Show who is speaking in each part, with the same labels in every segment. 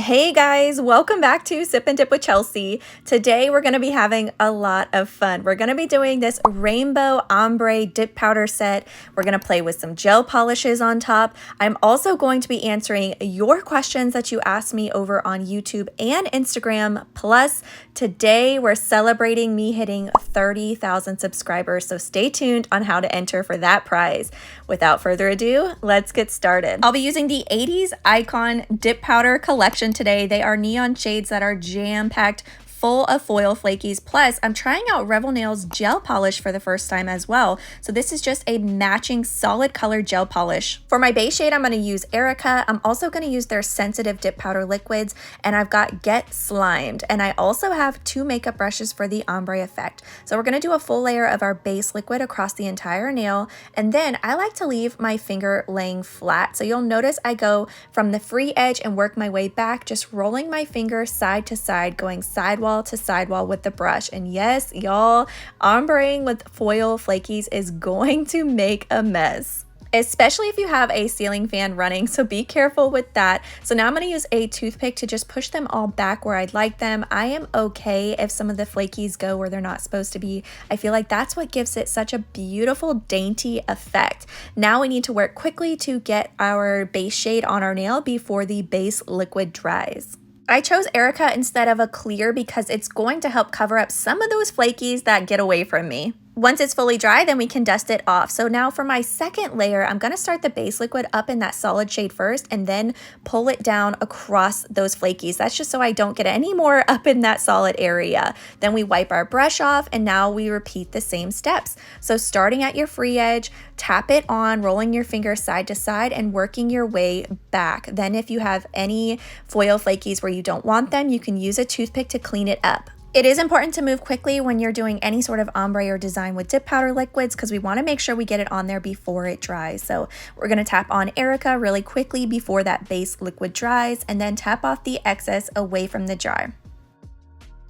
Speaker 1: Hey guys, welcome back to Sip and Dip with Chelsea. Today we're going to be having a lot of fun. We're going to be doing this rainbow ombre dip powder set. We're going to play with some gel polishes on top. I'm also going to be answering your questions that you asked me over on YouTube and Instagram. Plus, today we're celebrating me hitting 30,000 subscribers, so stay tuned on how to enter for that prize. Without further ado, let's get started. I'll be using the 80s Icon Dip Powder Collection today. They are neon shades that are jam-packed full of foil flakies. Plus, I'm trying out Revel Nails gel polish for the first time as well. So this is just a matching solid color gel polish. For my base shade, I'm going to use Erica. I'm also going to use their sensitive dip powder liquids, and I've got Get Slimed. And I also have 2 makeup brushes for the ombre effect. So we're going to do a full layer of our base liquid across the entire nail. And then I like to leave my finger laying flat. So you'll notice I go from the free edge and work my way back, just rolling my finger side to side, going sidewall to sidewall with the brush. And yes, y'all, ombreing with foil flakies is going to make a mess, especially if you have a ceiling fan running, so be careful with that. So now I'm going to use a toothpick to just push them all back where I'd like them. I am okay if some of the flakies go where they're not supposed to be. I feel like that's what gives it such a beautiful, dainty effect. Now we need to work quickly to get our base shade on our nail before the base liquid dries. I chose Erica instead of a clear because it's going to help cover up some of those flakies that get away from me. Once it's fully dry, then we can dust it off. So now for my second layer, I'm going to start the base liquid up in that solid shade first and then pull it down across those flakies. That's just so I don't get any more up in that solid area. Then we wipe our brush off, and now we repeat the same steps. So starting at your free edge, tap it on, rolling your finger side to side and working your way back. Then if you have any foil flakies where you don't want them, you can use a toothpick to clean it up. It is important to move quickly when you're doing any sort of ombre or design with dip powder liquids because we want to make sure we get it on there before it dries. So we're going to tap on Erica really quickly before that base liquid dries, and then tap off the excess away from the jar.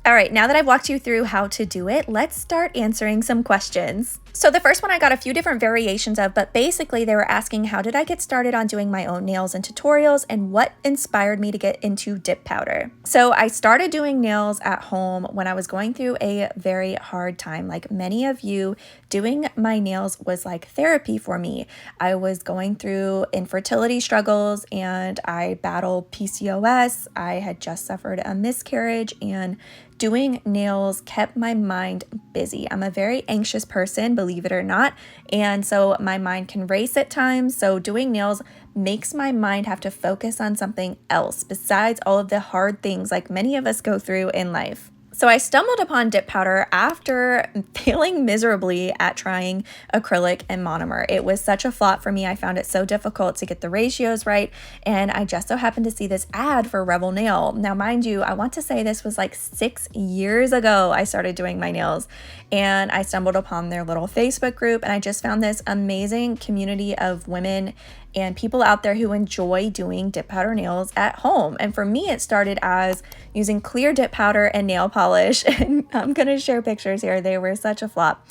Speaker 1: All right, now that I've walked you through how to do it, let's start answering some questions. So the first one I got a few different variations of, but basically they were asking how did I get started on doing my own nails and tutorials and what inspired me to get into dip powder. So I started doing nails at home when I was going through a very hard time. Like many of you, doing my nails was like therapy for me. I was going through infertility struggles and I battled PCOS. I had just suffered a miscarriage, and doing nails kept my mind busy. I'm a very anxious person, believe it or not, and so my mind can race at times. So doing nails makes my mind have to focus on something else besides all of the hard things like many of us go through in life. So I stumbled upon dip powder after failing miserably at trying acrylic and monomer. It was such a flop for me. I found it so difficult to get the ratios right, and I just so happened to see this ad for Revel Nail. Now, mind you, I want to say this was like 6 years ago I started doing my nails, and I stumbled upon their little Facebook group, and I just found this amazing community of women and people out there who enjoy doing dip powder nails at home. And for me, it started as using clear dip powder and nail polish. And I'm gonna share pictures here. They were such a flop.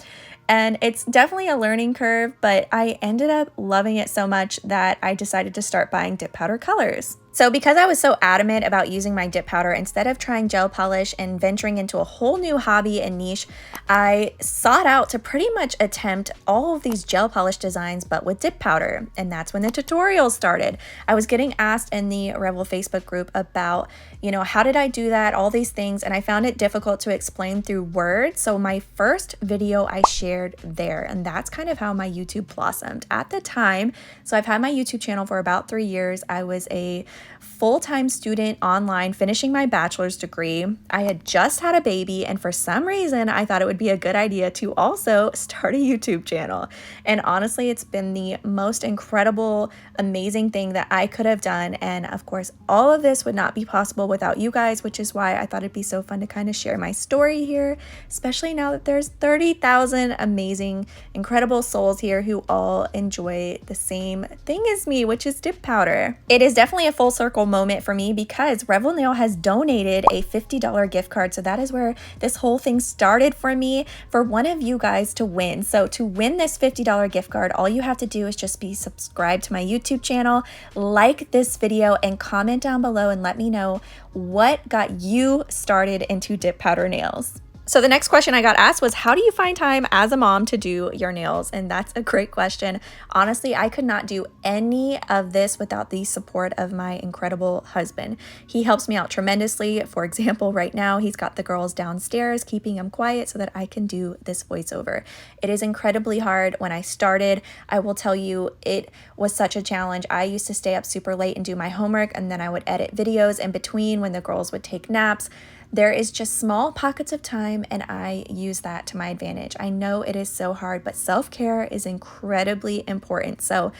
Speaker 1: And it's definitely a learning curve, but I ended up loving it so much that I decided to start buying dip powder colors. So because I was so adamant about using my dip powder instead of trying gel polish and venturing into a whole new hobby and niche, I sought out to pretty much attempt all of these gel polish designs but with dip powder. And that's when the tutorials started. I was getting asked in the Revel Facebook group about, how did I do that, all these things, and I found it difficult to explain through words. So my first video I shared there, and that's kind of how my YouTube blossomed at the time. So I've had my YouTube channel for about 3 years. I was a full-time student online finishing my bachelor's degree. I had just had a baby, and for some reason I thought it would be a good idea to also start a YouTube channel. And honestly, it's been the most incredible, amazing thing that I could have done. And of course, all of this would not be possible without you guys, which is why I thought it'd be so fun to kind of share my story here, especially now that there's 30,000 amazing, incredible souls here who all enjoy the same thing as me, which is dip powder. It is definitely a full circle moment for me because Revel Nail has donated a $50 gift card. So that is where this whole thing started for me, for one of you guys to win. So to win this $50 gift card, all you have to do is just be subscribed to my YouTube channel, like this video, and comment down below and let me know what got you started into dip powder nails. So the next question I got asked was, how do you find time as a mom to do your nails? And that's a great question. Honestly, I could not do any of this without the support of my incredible husband. He helps me out tremendously. For example, right now, he's got the girls downstairs, keeping them quiet so that I can do this voiceover. It is incredibly hard. When I started, I will tell you, it was such a challenge. I used to stay up super late and do my homework, and then I would edit videos in between when the girls would take naps. There is just small pockets of time, and I use that to my advantage. I know it is so hard, but self-care is incredibly important. So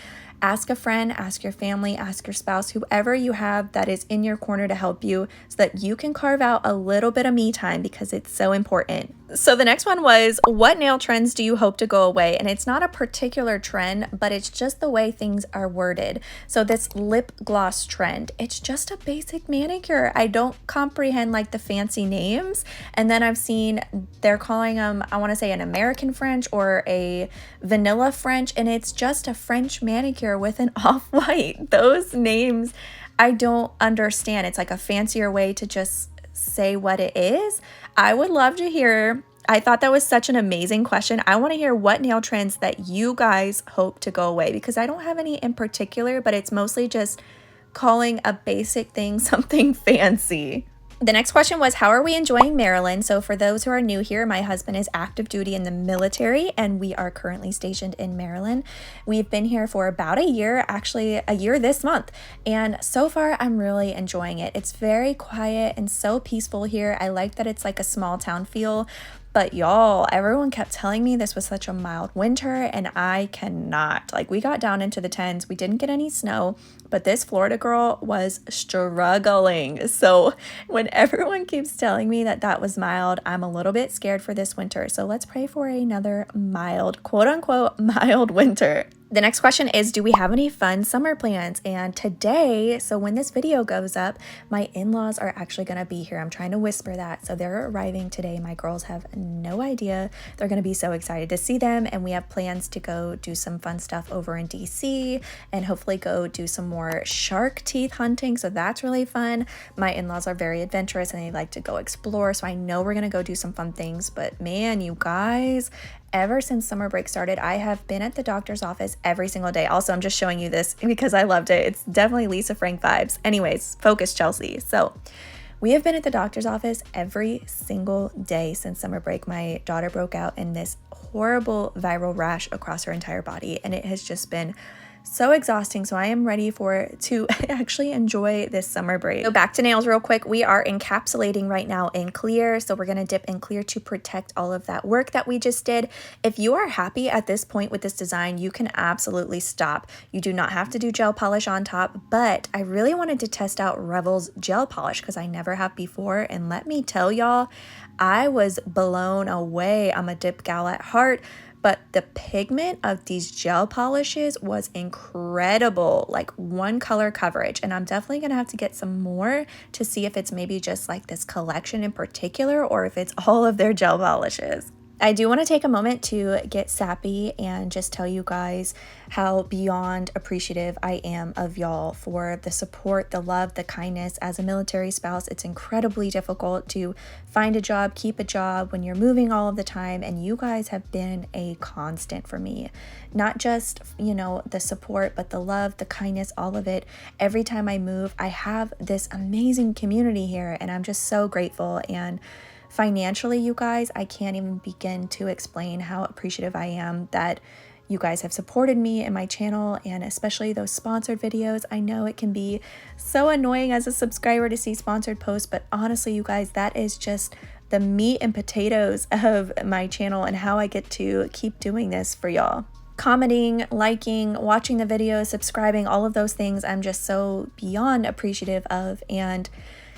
Speaker 1: ask a friend, ask your family, ask your spouse, whoever you have that is in your corner to help you so that you can carve out a little bit of me time, because it's so important. So the next one was, what nail trends do you hope to go away? And it's not a particular trend, but it's just the way things are worded. So this lip gloss trend, it's just a basic manicure. I don't comprehend like the fancy names. And then I've seen they're calling them, I want to say an American French or a vanilla French, and it's just a French manicure with an off-white. Those names I don't understand. It's like a fancier way to just say what it is. I would love to hear. I thought that was such an amazing question. I want to hear what nail trends that you guys hope to go away, because I don't have any in particular, but it's mostly just calling a basic thing something fancy. The next question was, how are we enjoying Maryland? So for those who are new here, my husband is active duty in the military, and we are currently stationed in Maryland. We've been here for about a year, actually a year this month, and so far I'm really enjoying it. It's very quiet and so peaceful here. I like that it's like a small town feel. But y'all, everyone kept telling me this was such a mild winter, and I cannot. Like, we got down into the 10s. We didn't get any snow, but this Florida girl was struggling. So when everyone keeps telling me that that was mild, I'm a little bit scared for this winter. So let's pray for another mild, quote unquote, mild winter. The next question is, do we have any fun summer plans? And today, so when this video goes up, my in-laws are actually going to be here. I'm trying to whisper that. So they're arriving today. My girls have no idea. They're going to be so excited to see them. And we have plans to go do some fun stuff over in DC and hopefully go do some more shark teeth hunting. So that's really fun. My in-laws are very adventurous and they like to go explore. So I know we're going to go do some fun things. But man, you guys, ever since summer break started, I have been at the doctor's office every single day. Also, I'm just showing you this because I loved it. It's definitely Lisa Frank vibes. Anyways, focus, Chelsea. So we have been at the doctor's office every single day since summer break. My daughter broke out in this horrible viral rash across her entire body, and it has just been so exhausting. So I am ready to actually enjoy this summer break. So back to nails real quick. We are encapsulating right now in clear. So we're going to dip in clear to protect all of that work that we just did. If you are happy at this point with this design, you can absolutely stop. You do not have to do gel polish on top, but I really wanted to test out Revel's gel polish because I never have before. And let me tell y'all, I was blown away. I'm a dip gal at heart, but the pigment of these gel polishes was incredible, like one color coverage. And I'm definitely gonna have to get some more to see if it's maybe just like this collection in particular or if it's all of their gel polishes. I do want to take a moment to get sappy and just tell you guys how beyond appreciative I am of y'all for the support, the love, the kindness. As a military spouse, it's incredibly difficult to find a job, keep a job when you're moving all of the time, and you guys have been a constant for me. Not just, you know, the support, but the love, the kindness, all of it. Every time I move, I have this amazing community here, and I'm just so grateful. And financially, you guys, I can't even begin to explain how appreciative I am that you guys have supported me and my channel, and especially those sponsored videos. I know it can be so annoying as a subscriber to see sponsored posts, but honestly, you guys, that is just the meat and potatoes of my channel and how I get to keep doing this for y'all. Commenting, liking, watching the videos, subscribing, all of those things I'm just so beyond appreciative of. And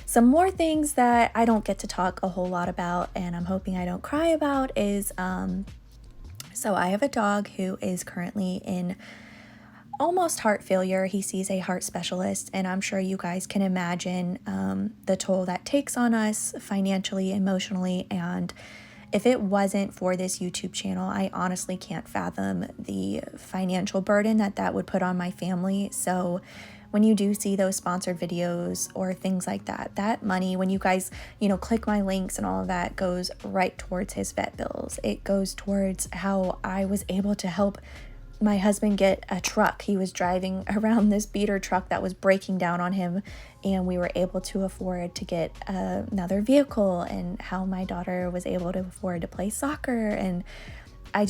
Speaker 1: some more things that I don't get to talk a whole lot about, and I'm hoping I don't cry about, is so I have a dog who is currently in almost heart failure. He sees a heart specialist, and I'm sure you guys can imagine the toll that takes on us financially, emotionally, and if it wasn't for this YouTube channel, I honestly can't fathom the financial burden that would put on my family. So when you do see those sponsored videos or things like that, that money, when you guys, click my links and all of that, goes right towards his vet bills. It goes towards how I was able to help my husband get a truck. He was driving around this beater truck that was breaking down on him, and we were able to afford to get another vehicle, and how my daughter was able to afford to play soccer. And I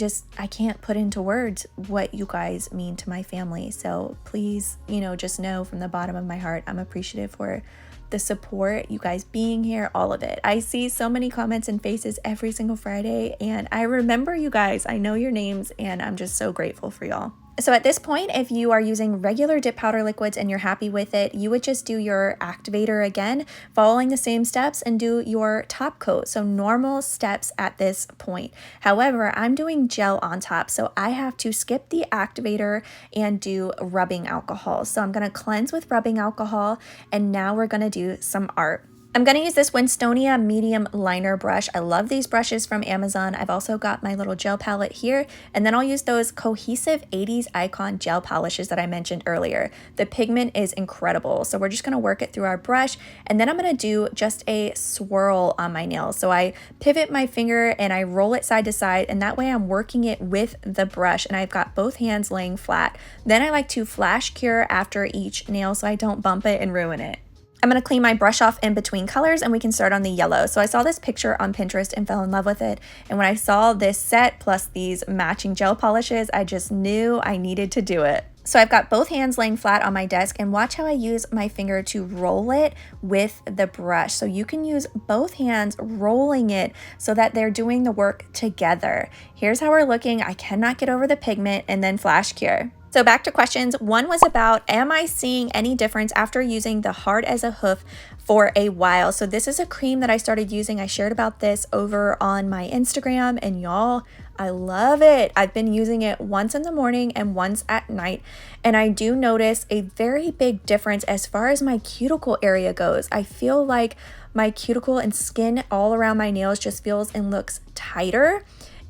Speaker 1: can't put into words what you guys mean to my family. So please, just know from the bottom of my heart, I'm appreciative for the support, you guys being here, all of it. I see so many comments and faces every single Friday, and I remember you guys. I know your names, and I'm just so grateful for y'all. So at this point, if you are using regular dip powder liquids and you're happy with it, you would just do your activator again, following the same steps, and do your top coat. So normal steps at this point. However, I'm doing gel on top, so I have to skip the activator and do rubbing alcohol. So I'm gonna cleanse with rubbing alcohol, and now we're gonna do some art. I'm going to use this Winstonia medium liner brush. I love these brushes from Amazon. I've also got my little gel palette here, and then I'll use those Cohesive 80s Icon gel polishes that I mentioned earlier. The pigment is incredible. So we're just going to work it through our brush, and then I'm going to do just a swirl on my nails. So I pivot my finger and I roll it side to side, and that way I'm working it with the brush, and I've got both hands laying flat. Then I like to flash cure after each nail so I don't bump it and ruin it. I'm going to clean my brush off in between colors, and we can start on the yellow. So I saw this picture on Pinterest and fell in love with it. And when I saw this set plus these matching gel polishes, I just knew I needed to do it. So I've got both hands laying flat on my desk, and watch how I use my finger to roll it with the brush. So you can use both hands rolling it so that they're doing the work together. Here's how we're looking. I cannot get over the pigment, and then flash cure. So back to questions. One was about, am I seeing any difference after using the Hard as a Hoof for a while? So this is a cream that I started using. I shared about this over on my Instagram, and y'all, I love it. I've been using it once in the morning and once at night, and I do notice a very big difference as far as my cuticle area goes. I feel like my cuticle and skin all around my nails just feels and looks tighter.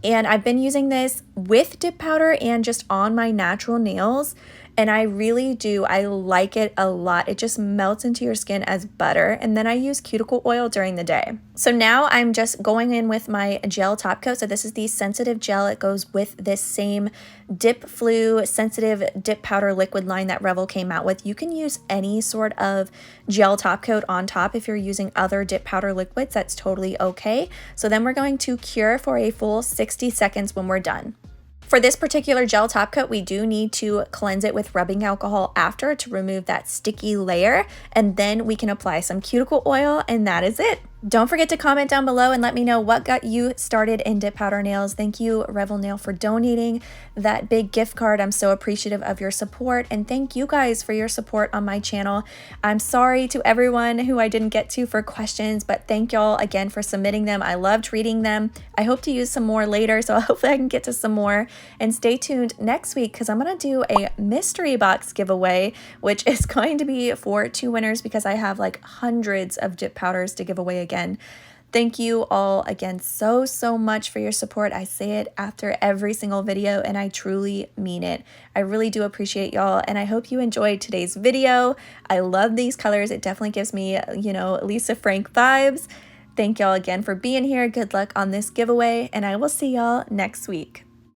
Speaker 1: And I've been using this with dip powder and just on my natural nails, and I really do. I like it a lot. It just melts into your skin as butter. And then I use cuticle oil during the day. So now I'm just going in with my gel top coat. So this is the sensitive gel. It goes with this same Dip Flu sensitive dip powder liquid line that Revel came out with. You can use any sort of gel top coat on top if you're using other dip powder liquids. That's totally okay. So then we're going to cure for a full 60 seconds when we're done. For this particular gel top coat, we do need to cleanse it with rubbing alcohol after to remove that sticky layer, and then we can apply some cuticle oil, and that is it. Don't forget to comment down below and let me know what got you started in dip powder nails. Thank you, Revel Nail, for donating that big gift card. I'm so appreciative of your support, and thank you guys for your support on my channel. I'm sorry to everyone who I didn't get to for questions, but thank y'all again for submitting them. I loved reading them. I hope to use some more later, so hopefully I can get to some more. And stay tuned next week because I'm going to do a mystery box giveaway, which is going to be for 2 winners because I have like hundreds of dip powders to give away again. Thank you all again so much for your support. I say it after every single video, and I truly mean it. I really do appreciate y'all, and I hope you enjoyed today's video. I love these colors. It definitely gives me, Lisa Frank vibes. Thank y'all again for being here. Good luck on this giveaway, and I will see y'all next week.